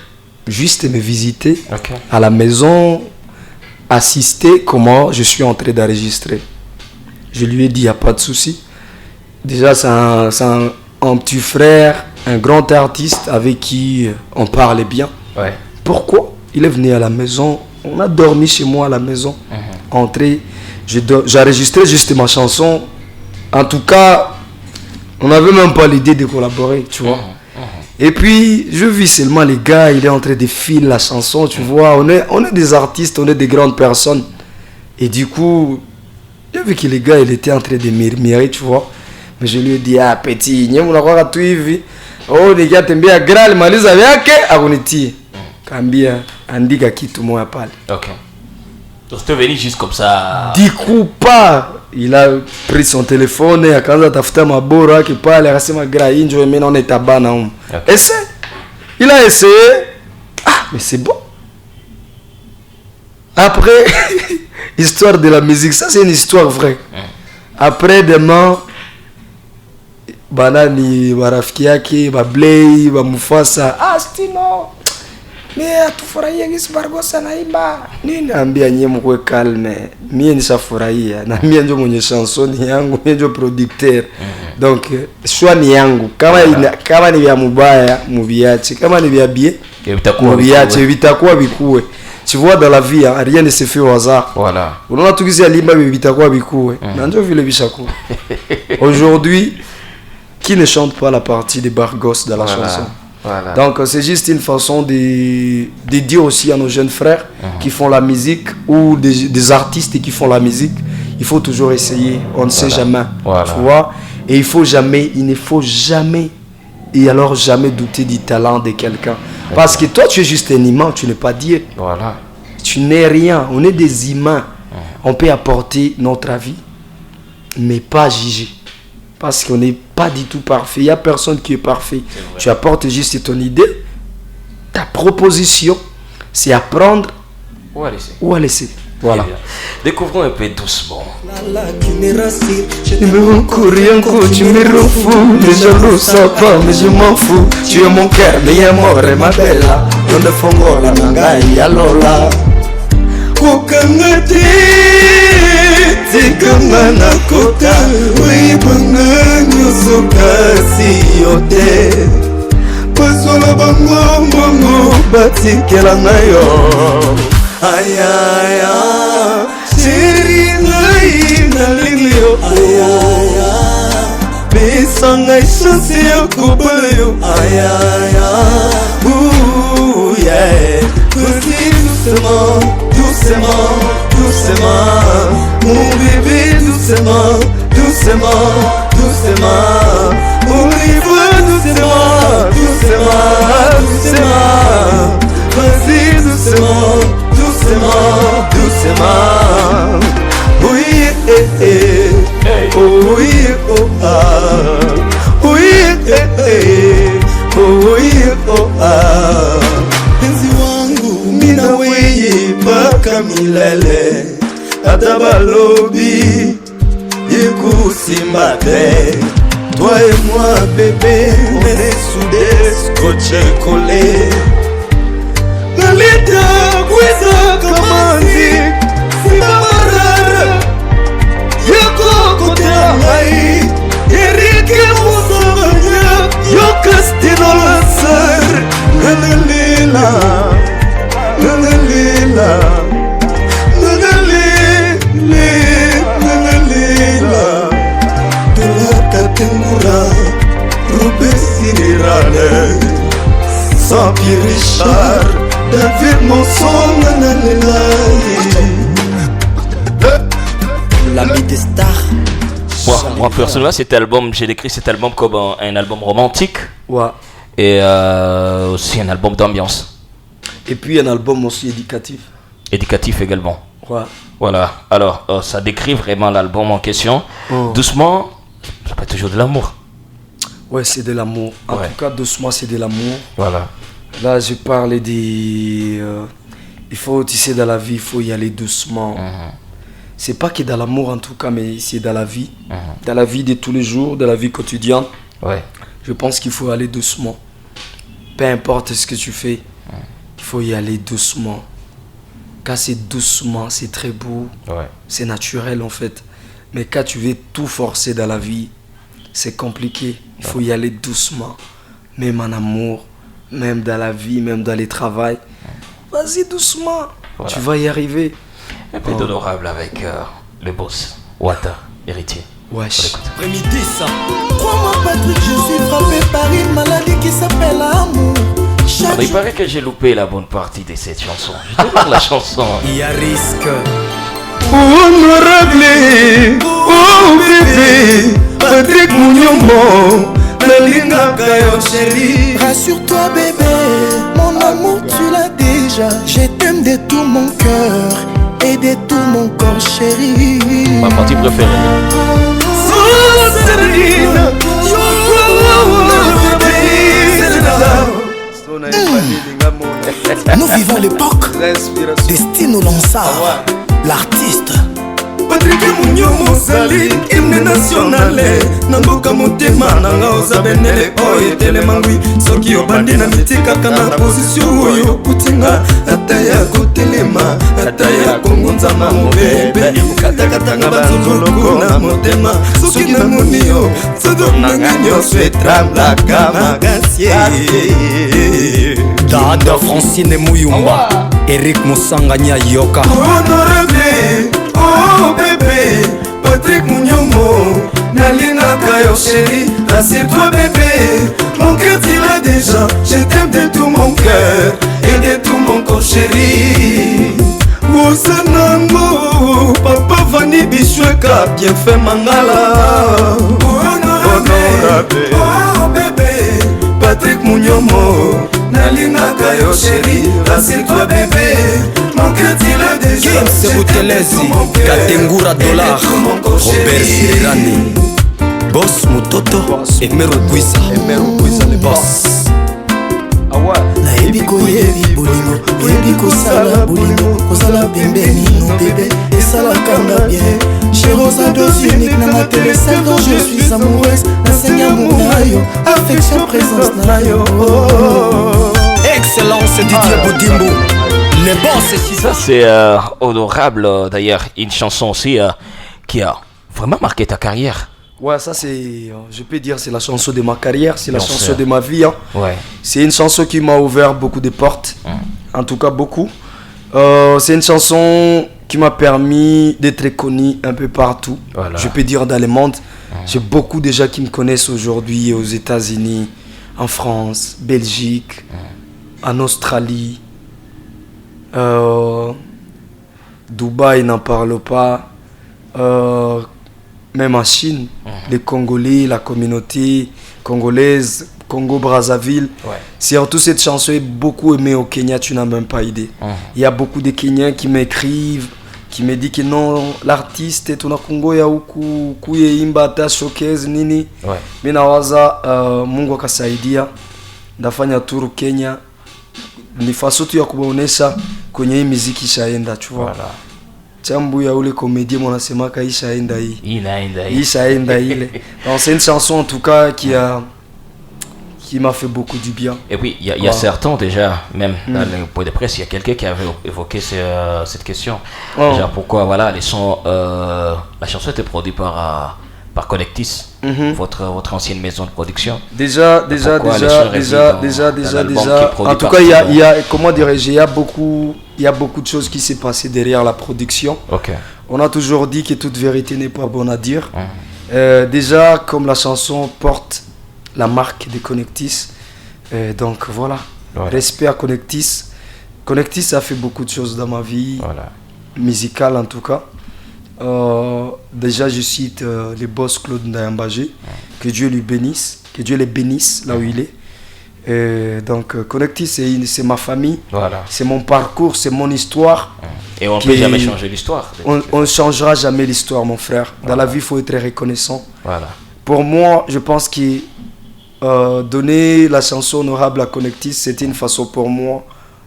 juste me visiter à la maison, assister comment je suis en train d'enregistrer. Je lui ai dit, il n'y a pas de souci. Déjà, c'est un petit frère, un grand artiste avec qui on parlait bien. Pourquoi il est venu à la maison? On a dormi chez moi à la maison. Entré, j'ai enregistré juste ma chanson. En tout cas, on n'avait même pas l'idée de collaborer, tu vois. Et puis, je vis seulement les gars, il est en train de filer la chanson, tu vois. On est des artistes, on est des grandes personnes. Et du coup, j'ai vu que les gars, il était en train de murmurer, tu vois. Mais je lui ai dit, petit, n'y a pas de suivi. Oh, les gars, t'aimes bien grand, mais les avec agoniti. Kambia, andika kitu moya pale. Donc, tu es venu juste comme ça. Du coup, pas. Il a pris son téléphone et akaanza tafuta maboro yake pale, akasema gra injo mimi naona itabana huko. Essaye. Il a essayé. Mais c'est bon. Après histoire de la musique, ça c'est une histoire vraie. Après demain banani marafiki yake ba Blay ba Mufasa, Stino. Mais atufurahia gisi Bargos anaimba. Nini ambia nyie mkwe calme. Mie nishafurahia na mie ndio mwenye chanson yangu, mie ndio producteur. Donc choix ni yangu. Kama ni vya mubaya, mubiache. Kama ni vya bien, vitakuwa bikuwe. Tu vois, dans la vie, rien ne se fait au hasard. Unaona tukisi alimba vitakuwa bikuwe. Na ndio vile bishakuwa. Aujourd'hui, qui ne chante pas la partie de Bargos dans la chanson? Donc c'est juste une façon de dire aussi à nos jeunes frères qui font la musique ou des artistes qui font la musique, il faut toujours essayer, on ne sait jamais, tu vois, et il ne faut jamais et alors jamais douter du talent de quelqu'un, parce que toi tu es juste un humain, tu n'es pas Dieu, tu n'es rien, on est des humains, on peut apporter notre avis mais pas juger. Parce qu'on n'est pas du tout parfait. Il n'y a personne qui est parfait. Tu apportes juste ton idée. Ta proposition, c'est à prendre ou à laisser. Voilà. Découvrons un peu doucement. Tu me courir tu me refous. Les jaloux savent pas, mais je m'en fous. Tu es mon cœur, mais amore, ma belle. Donde fongo la mangai, alola. Kokangati. Tikamana kota, wibanga nyusukasi yote. Pasola bango bango batikela nayo. Ayaya, shiri ngai nalilio. Ayaya, besanga ishansi ya kubaleyo. Ayaya, yeah. Vas-y doucement, doucement, doucement. Mon bébé doucement, doucement, doucement. Mon livre doucement, doucement, doucement. Vas-y doucement, doucement, doucement. Oui, oh oui, oh ah. Oui, oh oui, oh ah. milele ata balobi ikusimba te. Toi et moi bébé on est soudés scotché collé. Nalita kweza kamanzi sibamarara yako kotela ngai Erike musabanya yokastino lansar nanalila nanalila nanalila tulaka tengura rubesirane sans Pierre Richard David Monson nanalila. L'ami des stars. Moi personnellement cet album, j'ai décrit cet album comme un album romantique. Ouais. Et aussi un album d'ambiance. Et puis un album aussi éducatif. Éducatif également. Ouais. Voilà, alors ça décrit vraiment l'album en question. Doucement, ça peut être toujours de l'amour. Ouais, c'est de l'amour. En tout cas, doucement, c'est de l'amour. Voilà. Là, je parlais des... il faut, tu sais, dans la vie, il faut y aller doucement. C'est pas que dans l'amour en tout cas, mais c'est dans la vie. Dans la vie de tous les jours, dans la vie quotidienne. Ouais. Je pense qu'il faut aller doucement. Peu importe ce que tu fais, il faut y aller doucement. Quand c'est doucement, c'est très beau. Ouais. C'est naturel en fait. Mais quand tu veux tout forcer dans la vie, c'est compliqué. Il faut y aller doucement. Même en amour, même dans la vie, même dans les travails. Vas-y doucement. Voilà. Tu vas y arriver. Un peu d'honorable avec le boss, Wata, héritier. Wesh. Après-midi ça. Crois-moi Patrick, je suis frappé par une maladie qui s'appelle amour. Alors, il paraît que j'ai loupé la bonne partie de cette chanson. Je te donne la chanson. Il y a risque. Honorable, oh bébé, Patrick Mouniombo, Nalinga Kayo chérie. Rassure-toi bébé, mon amour tu l'as déjà. Je t'aime de tout mon cœur et de tout mon corps chéri. Ma partie préférée. Nous vivons l'époque Destino Lansar, l'artiste. Patrick Mouniomo Sali, hymne national. Namboka motema nanga ozabenele oye telemangwi. Soki obandi na mitika kana position oyo kutinga. Ataya kotelema, ataya kongonzama mobebe. Katakatanga banzuloko na motema. Soki na monio, sodo nanga nyonso etrambla kama gancier. Dada Francine Mouyumba, Eric Moussanganya Yoka. Honorable, oh bébé, Patrick Mouniomo, Nalinga Kayo chérie, rassure-toi bébé, mon cœur tu l'as déjà, je t'aime de tout mon cœur et de tout mon corps chéri. Wosanango, papa Vani Bichweka, bien fait Mangala. Honorable, oh bébé, Patrick Mouniomo, Nalinga Kayo chérie, rassure-toi bébé, mon cœur tu l'as déjà. Kim Sebutelezi, Katengura Dollar, Robert Sirirani, Boss Mutoto, Emero Kwisa, le boss. Nayebi koyebi bolingo, oyebi kosala bolingo, kosala pembeni no bébé, esalaka nga bien. Chérosa dose unique na ma télé, celle dont je suis amoureuse. Nasenya amour na yo, affection présence na yo. Excellence Didier Boudimbo. Les boss, ça c'est honorable d'ailleurs, une chanson aussi qui a vraiment marqué ta carrière. Ouais, ça c'est, je peux dire, c'est la chanson de ma carrière, c'est la chanson de ma vie. Hein. Ouais. C'est une chanson qui m'a ouvert beaucoup de portes, en tout cas beaucoup. C'est une chanson qui m'a permis d'être connu un peu partout. Voilà. Je peux dire dans le monde. J'ai beaucoup de gens qui me connaissent aujourd'hui aux États-Unis, en France, Belgique, en Australie. Dubaï, n'en parle pas. Même en Chine, les Congolais, la communauté congolaise, Congo-Brazzaville. Surtout cette chanson est beaucoup aimée au Kenya, tu n'as même pas idée. Il y a beaucoup de Kenyans qui m'écrivent, qui me disent que non, l'artiste est au Congo, ya huku kuye imba ta showcase nini. Mimi nawaza Mungu akasaidia, ndafanya tour Kenya. ni faso tu ya kuonesha kwenye hii muziki ishaenda, tu vois. Voilà. Chambu ya ule comédien mwanasemaka ishaenda hii. Ishaenda ile. Donc c'est une chanson en tout cas qui m'a fait beaucoup du bien. Et puis il y a certains déjà, même dans le point de presse, il y a quelqu'un qui avait évoqué cette question. Déjà pourquoi voilà les sons, la chanson était produite par Connectis, votre ancienne maison de production. Déjà. En tout cas, il y a comment dirais-je, il y a beaucoup de choses qui s'est passé derrière la production. Okay. On a toujours dit que toute vérité n'est pas bonne à dire. Déjà, comme la chanson porte la marque de Connectis, donc voilà. Respect à Connectis. Connectis a fait beaucoup de choses dans ma vie, musicale en tout cas. Déjà je cite les boss Claude Ndayambagé, que Dieu lui bénisse, que Dieu les bénisse là où il est. Donc Connectis c'est ma famille, c'est mon parcours, c'est mon histoire. Et on ne peut jamais changer l'histoire. On ne changera jamais l'histoire, mon frère. Dans la vie il faut être reconnaissant. Pour moi je pense que donner la chanson honorable à Connectis, c'était une façon pour moi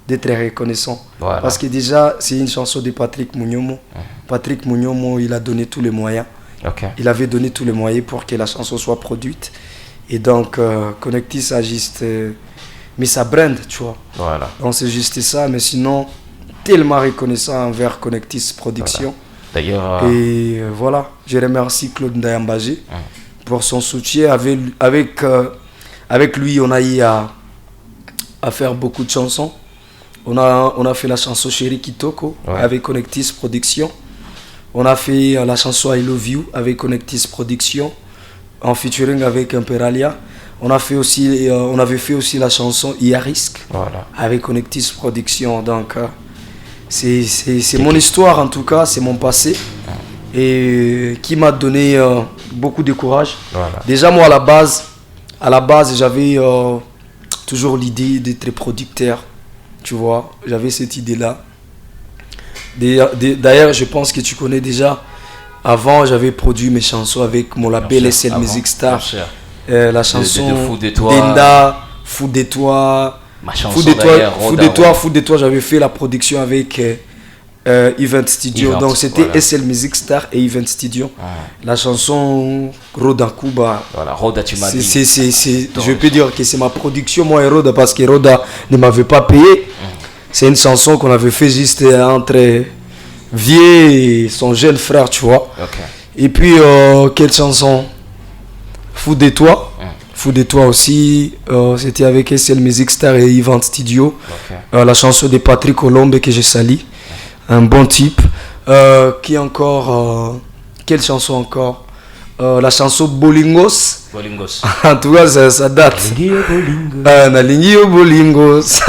d'être reconnaissant. Parce que déjà c'est une chanson de Patrick Mounyomo. Patrick Mounyomo, il a donné tous les moyens. Il avait donné tous les moyens pour que la chanson soit produite. Et donc Connectis a juste mis sa brand, tu vois. Donc c'est juste ça, mais sinon tellement reconnaissant envers Connectis Production. D'ailleurs et voilà, je remercie Claude Ndayambagé pour son soutien. Avec lui on a eu à faire beaucoup de chansons. On a fait la chanson Chéri Kitoko avec Connectis Production. On a fait la chanson I Love You avec Connectis Production en featuring avec Imperalia. On avait fait aussi la chanson Iarisk avec Connectis Production. Donc c'est mon histoire en tout cas, c'est mon passé et qui m'a donné beaucoup de courage. Déjà moi à la base j'avais toujours l'idée d'être producteur. Tu vois, j'avais cette idée-là. D'ailleurs, je pense que tu connais déjà. Avant, j'avais produit mes chansons avec mon label SL Music Star. La chanson Fou de toi. Denda, Fou de toi. Fou de toi, j'avais fait la production avec Event Studio. Donc c'était SL Music Star et Event Studio. La chanson Roda Kuba. Roda, tu m'as dit. Je peux dire que c'est ma production, moi et Roda, parce que Roda ne m'avait pas payé. C'est une chanson qu'on avait fait juste entre Vieux et son jeune frère, tu vois. Et puis, quelle chanson? Fou de toi. Fou de toi aussi, c'était avec SL Music Star et Event Studio. La chanson de Patrick Colombe que je salue. Un bon type. Qui encore quelle chanson encore? La chanson Bolingos. En tout cas ça date. Nalingio Bolingos.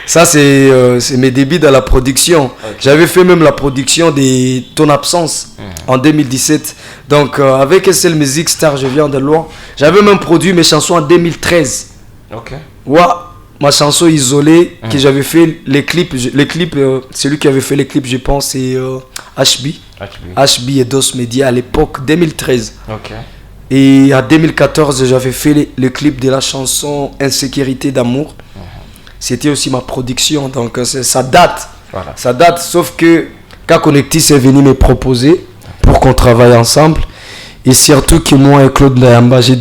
Ça c'est mes débuts dans la production. J'avais fait même la production de Ton Absence en 2017. Donc avec SL Music Star, je viens de loin. J'avais même produit mes chansons en 2013. Ma chanson Isolée que j'avais fait les clips, celui qui avait fait les clips je pense c'est HB et Dos Media à l'époque 2013. Et en 2014 j'avais fait le clip de la chanson Insécurité d'amour. C'était aussi ma production, donc ça date. Ça date, sauf que quand Connectis est venu me proposer pour qu'on travaille ensemble, et surtout que moi et Claude Ndayambagé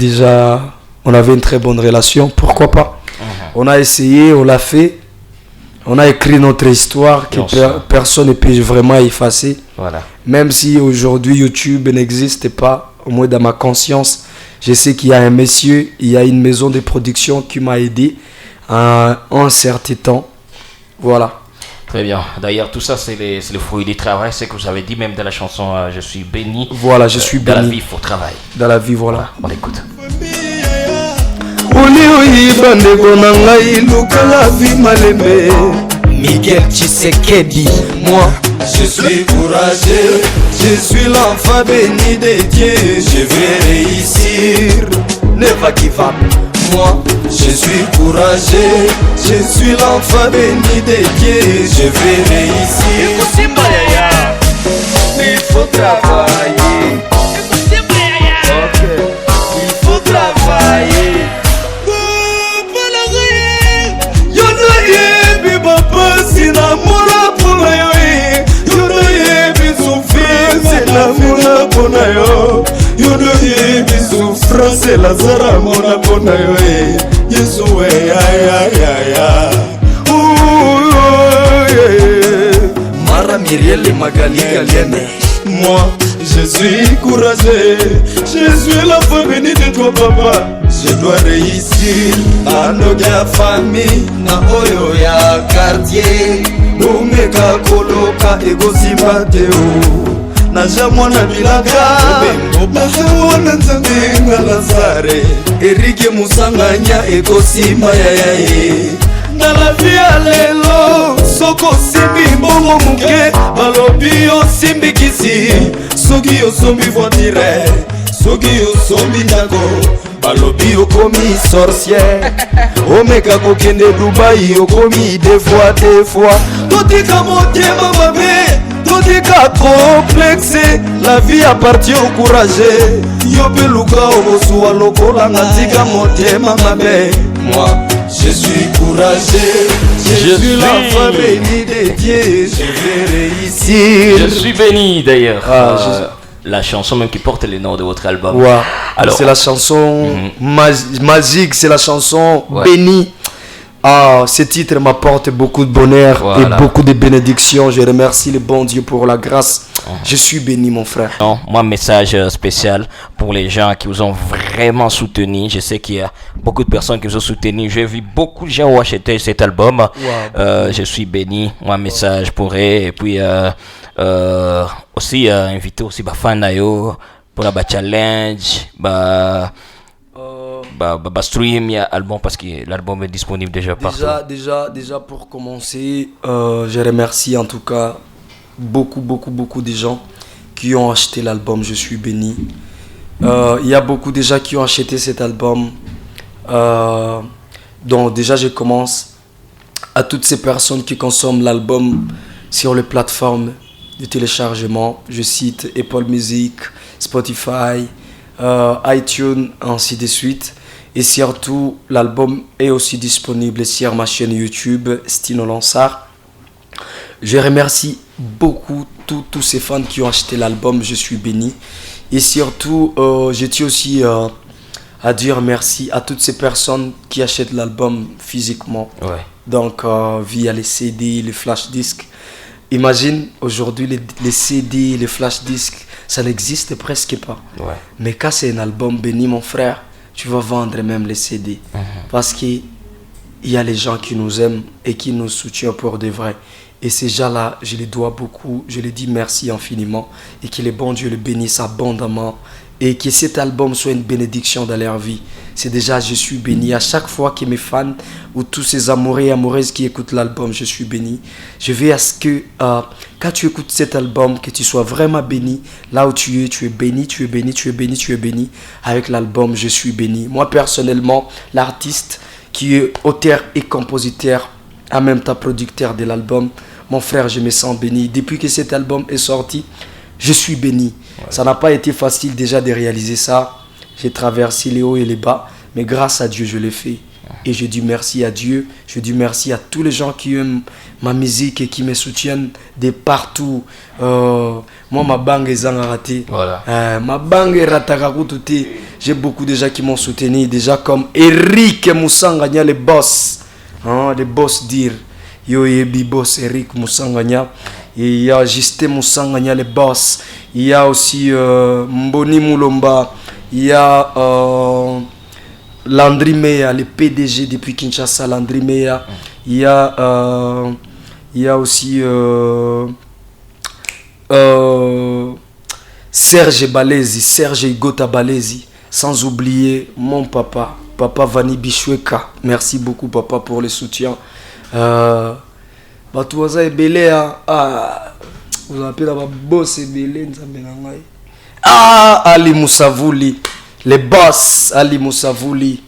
on avait une très bonne relation, pourquoi pas. On a essayé, on l'a fait, on a écrit notre histoire que personne ne peut vraiment effacer. Même si aujourd'hui YouTube n'existe pas, au moins dans ma conscience, je sais qu'il y a un monsieur, il y a une maison de production qui m'a aidé en un certain temps. Voilà. Très bien. D'ailleurs, tout ça, c'est le fruit du travail. C'est que vous avez dit même dans la chanson Je suis béni. Voilà, je suis béni. Dans la vie, il faut travailler. Dans la vie, voilà. On écoute. Miguel Tshisekedi, moi je suis courageux, je suis l'enfant béni de Dieu, je vais réussir, never give up. Moi, je suis courageux, je suis l'enfant béni de Dieu, je vais réussir. Il faut travailler. Il faut travailler. Yo, Rose Lazara mona mona yo Yesu ya Mara Myriel et Magali Galienne. Moi je suis courageux, je suis la femme bénie de toi papa. Je dois réussir Anoga ya famille na oyo ya quartier. Omeka koloka egozimba teo. Naja mwana bilaka Naja mwana nzambe Lazare Erike Musanganya egozimba yayaye. Na la vie ya lelo soko simbi mbongo muke balobi osimbi kisi soki osombi voiture soki osombi ndako balobi okomi sorcière omeka kokende Dubai okomi deux fois totika motema mabe totika complexe la vie appartient au courageux yo pe luka okosuwa lokola ngatika motema mabe. Moi je suis courageux, je suis l'enfant béni de Dieu, je vais réussir. Je suis béni d'ailleurs. La chanson même qui porte le nom de votre album. Ouais. Alors, c'est la chanson magique, c'est la chanson bénie. Ce titre m'apporte beaucoup de bonheur et beaucoup de bénédictions. Je remercie le bon Dieu pour la grâce. Je suis béni, mon frère. Non, moi, message spécial pour les gens qui vous ont vraiment soutenu. Je sais qu'il y a beaucoup de personnes qui vous ont soutenu. J'ai vu beaucoup de gens ont acheté cet album. Je suis béni. Moi, message pour eux. Et puis, aussi, inviter aussi Bafanayo pour la challenge. Stream album parce que l'album est disponible déjà partout. Déjà pour commencer, je remercie en tout cas beaucoup de gens qui ont acheté l'album. Je suis béni. Il y a beaucoup de gens qui ont acheté cet album. Donc déjà je commence à toutes ces personnes qui consomment l'album sur les plateformes de téléchargement. Je cite Apple Music, Spotify, iTunes, ainsi de suite. Et surtout, l'album est aussi disponible sur ma chaîne YouTube, Stino Lansar. Je remercie beaucoup tous ces fans qui ont acheté l'album. Je suis béni. Et surtout, je tiens aussi à dire merci à toutes ces personnes qui achètent l'album physiquement. Donc, via les CD, les flash disques. Imagine, aujourd'hui, les CD, les flash disques, ça n'existe presque pas. Mais quand c'est un album béni, mon frère, tu vas vendre même les CD. Parce qu'il y a les gens qui nous aiment et qui nous soutiennent pour de vrai. Et ces gens-là, je les dois beaucoup. Je les dis merci infiniment. Et que le bon Dieu les bénisse abondamment. Et que cet album soit une bénédiction dans leur vie. C'est déjà, je suis béni. À chaque fois que mes fans ou tous ces amoureux et amoureuses qui écoutent l'album, je suis béni. Je veux à ce que quand tu écoutes cet album, que tu sois vraiment béni. Là où tu es béni, tu es béni, tu es béni, tu es béni. Avec l'album, je suis béni. Moi, personnellement, l'artiste qui est auteur et compositeur, en même temps producteur de l'album, mon frère, je me sens béni. Depuis que cet album est sorti, je suis béni. Ça n'a pas été facile déjà de réaliser ça. J'ai traversé les hauts et les bas, mais grâce à Dieu, je l'ai fait. Et je dis merci à Dieu, je dis merci à tous les gens qui aiment ma musique et qui me soutiennent de partout. Moi, ma banque est raté. Ma banque est ratée. J'ai beaucoup de gens qui m'ont soutenu, déjà comme Eric Moussanganya, les boss. Les boss dire. Yo yebi boss Eric Moussanganya. Et il y a Justin Moussanganya, les boss. Il y a aussi Mboni Moulomba. Il y a Landry Meya, le PDG depuis Kinshasa, Landry Meya. Il y a aussi Serge Balezi, Serge Igota Balezi. Sans oublier mon papa, Papa Vani Bichweka. Merci beaucoup papa pour le soutien. Batouaza Ebele, vous appelez la boss Ebele, Ali Moussavouli, les boss Ali Moussavouli,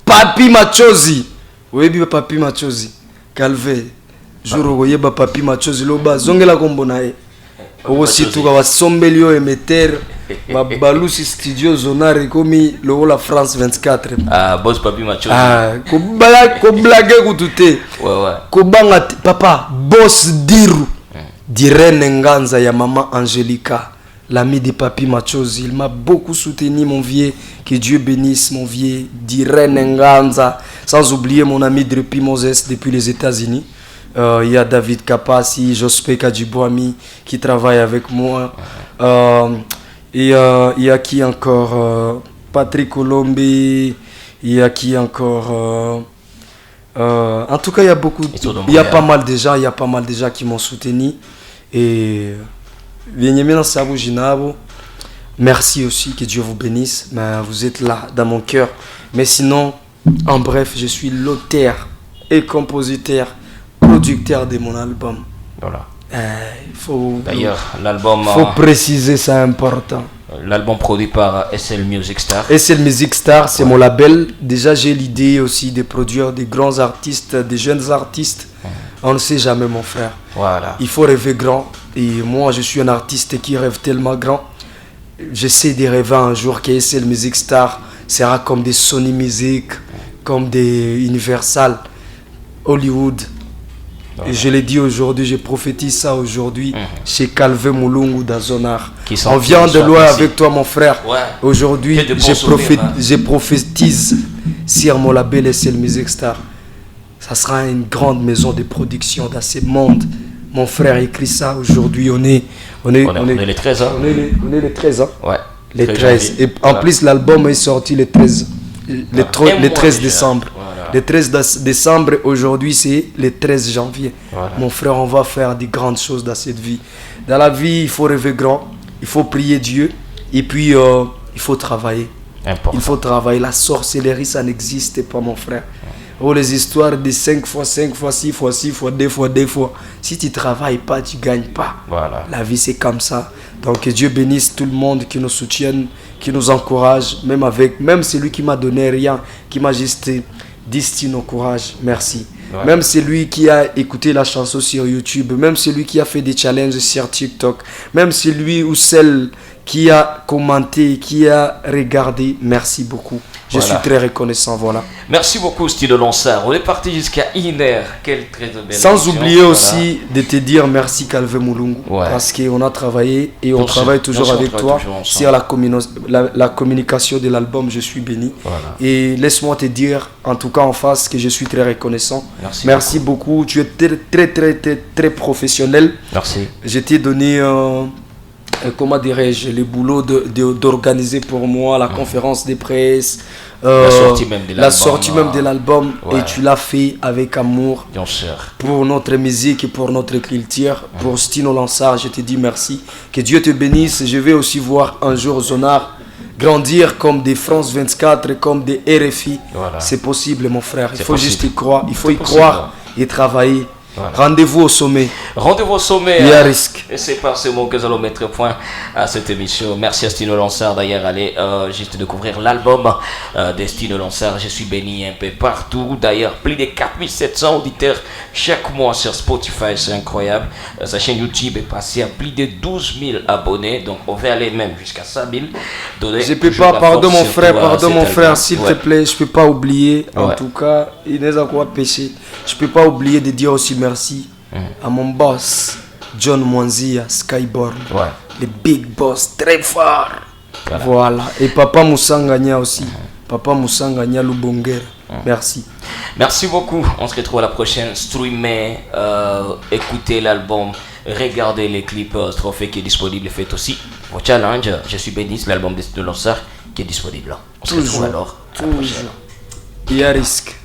Papi Machozi, oui Papi Machozi, Calvé, jour où yeba Papi Machozi loba zongela kombonae, aussi tout va sombelio émetteur, ma balusi studio zonare komi le la France 24. Boss Papi Machozi. Ko blague kutute. Ko banga papa boss Diru. Direne Nganza ya mama Angelica. l'ami des papis Machos. Il m'a beaucoup soutenu, mon vieux. Que Dieu bénisse, mon vieux. Diren Nganza. Sans oublier mon ami Drepi Moses depuis les États-Unis. Il y a David Kapasi, Jospé Kadjibouami qui travaille avec moi. Il y a qui encore Patrick Colombe. Il y a qui encore en tout cas, il y a beaucoup. Il y a pas mal de gens. Il y a pas mal de gens qui m'ont soutenu. Et merci aussi, que Dieu vous bénisse. Mais vous êtes là dans mon cœur. Mais sinon, en bref, je suis l'auteur et compositeur, producteur de mon album. Voilà. D'ailleurs, l'album. Faut préciser, c'est important. L'album produit par SL Music Star. SL Music Star, c'est mon label. Déjà, j'ai l'idée aussi de produire des grands artistes, des jeunes artistes. On ne sait jamais, mon frère. Voilà. Il faut rêver grand. Et moi, je suis un artiste qui rêve tellement grand. J'essaie de rêver un jour que SL Music Star sera comme des Sony Music, comme des Universal, Hollywood. Et je l'ai dit aujourd'hui, je prophétise ça aujourd'hui chez Calvé Moulungu d'Azonar. On vient de loin avec toi, mon frère. Ouais. Aujourd'hui, je prophétise sur mon label SL Music Star. Ça sera une grande maison de production dans ce monde. Mon frère écrit ça aujourd'hui. On est les 13 ans. On est les 13 ans. Ouais. Les 13. Et en plus, l'album est sorti le 13, le 13 décembre. Le 13 décembre, aujourd'hui c'est le 13 janvier. Voilà. Mon frère, on va faire de grandes choses dans cette vie. Dans la vie, il faut rêver grand, il faut prier Dieu, et puis il faut travailler. Important. Il faut travailler. La sorcellerie, ça n'existe pas, mon frère. Oh, les histoires de 5 fois 5 fois 6 fois 6 fois 2 fois 2 fois. Si tu ne travailles pas, tu ne gagnes pas. Voilà. La vie, c'est comme ça. Donc, que Dieu bénisse tout le monde qui nous soutienne, qui nous encourage, même celui qui m'a donné rien, qui m'a juste destiné au courage. Merci. Ouais. Même celui qui a écouté la chanson sur YouTube, même celui qui a fait des challenges sur TikTok, même celui ou celle qui a commenté, qui a regardé, merci beaucoup. Je suis très reconnaissant, voilà. Merci beaucoup, Style Lansard. On est parti jusqu'à 1h. Quelle très belle Sans oublier aussi de te dire merci, Calvé Moulungu. Ouais. Parce qu'on a travaillé et on travaille toujours avec toi sur la communication de l'album. Je suis béni. Voilà. Et laisse-moi te dire, en tout cas en face, que je suis très reconnaissant. Merci beaucoup. Tu es très professionnel. Merci. Je t'ai donné... comment dirais-je, le boulot d'organiser pour moi la conférence de presse, la sortie même de l'album, ouais. Et tu l'as fait avec amour. Bien sûr. Pour notre musique et pour notre culture, pour Stino Lansard, je te dis merci. Que Dieu te bénisse. Je vais aussi voir un jour Zonar grandir comme des France 24, comme des RFI. Voilà. C'est possible, mon frère. Il faut juste y croire. Il faut y croire et travailler. Voilà. Rendez-vous au sommet. Rendez-vous au sommet. Il y a risque. Et c'est par ce mot que nous allons mettre point à cette émission. Merci à Stino Lansard. D'ailleurs, allez juste découvrir l'album de Stino Lansard. Je suis béni un peu partout. D'ailleurs, plus de 4700 auditeurs chaque mois sur Spotify. C'est incroyable. Sa chaîne YouTube est passée à plus de 12 000 abonnés. Donc, on va aller même jusqu'à 100 000. Je peux pas, pardon mon frère, s'il te plaît, je peux pas oublier. En tout cas, il n'est pas quoi péché. Je peux pas oublier de dire aussi merci à mon boss, John Mwanzia, Skyborn, le big boss, très fort. Voilà. Et Papa Moussangania aussi. Papa Moussangania Lubongera. Merci. Merci beaucoup. On se retrouve à la prochaine. Streamez, écoutez l'album, regardez les clips Trophée qui est disponible. Faites aussi vos challenges. Je suis béni, l'album de Lansard qui est disponible. On se retrouve alors à la prochaine. Il y a risque.